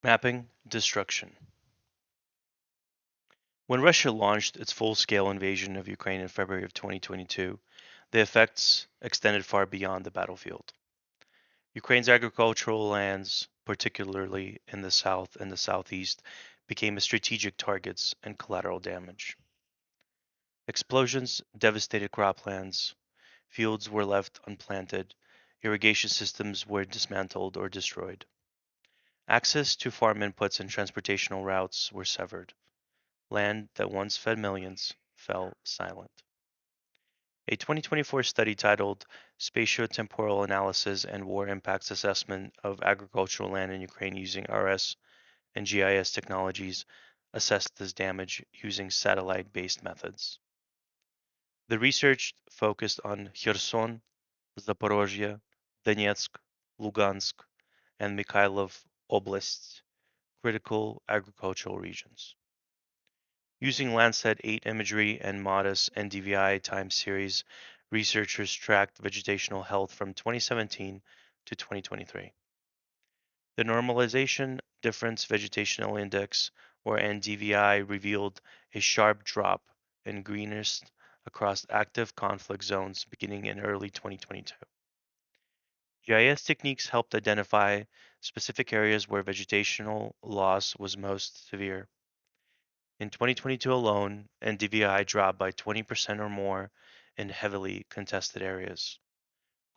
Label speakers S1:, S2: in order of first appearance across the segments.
S1: Mapping destruction. When Russia launched its full-scale invasion of Ukraine in February of 2022, the effects extended far beyond the battlefield. Ukraine's agricultural lands, particularly in the south and the southeast, became strategic targets and collateral damage. Explosions devastated croplands, fields were left unplanted, irrigation systems were dismantled or destroyed. Access to farm inputs and transportational routes were severed. Land that once fed millions fell silent. A 2024 study titled Spatiotemporal Analysis and War Impacts Assessment of Agricultural Land in Ukraine using RS and GIS technologies assessed this damage using satellite-based methods. The research focused on Kherson, Zaporozhye, Donetsk, Lugansk, and Mikhailov Oblasts, critical agricultural regions. Using Landsat 8 imagery and MODIS NDVI time series, researchers tracked vegetational health from 2017 to 2023. The Normalization Difference Vegetational Index, or NDVI, revealed a sharp drop in greenest across active conflict zones beginning in early 2022. GIS techniques helped identify specific areas where vegetational loss was most severe. In 2022 alone, NDVI dropped by 20% or more in heavily contested areas.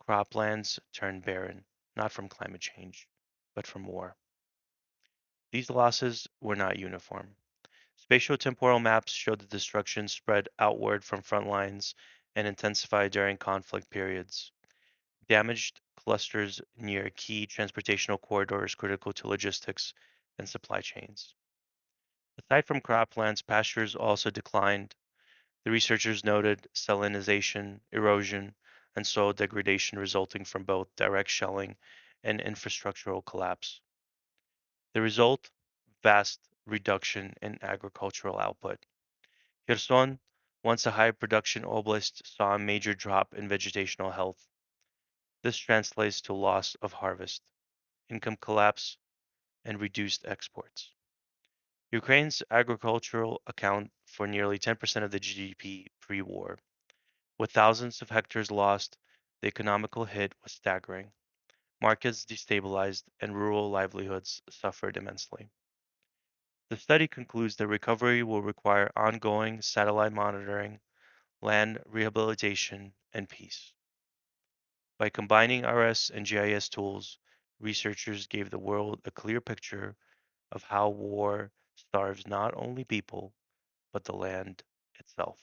S1: Croplands turned barren, not from climate change, but from war. These losses were not uniform. Spatiotemporal maps showed the destruction spread outward from front lines and intensified during conflict periods. Damaged clusters near key transportational corridors critical to logistics and supply chains. Aside from croplands, pastures also declined. The researchers noted salinization, erosion, and soil degradation resulting from both direct shelling and infrastructural collapse. The result? Vast reduction in agricultural output. Kherson, once a high production oblast, saw a major drop in vegetational health. This translates to loss of harvest, income collapse, and reduced exports. Ukraine's agricultural account for nearly 10% of the GDP pre-war. With thousands of hectares lost, the economical hit was staggering. Markets destabilized and rural livelihoods suffered immensely. The study concludes that recovery will require ongoing satellite monitoring, land rehabilitation, and peace. By combining RS and GIS tools, researchers gave the world a clear picture of how war starves not only people, but the land itself.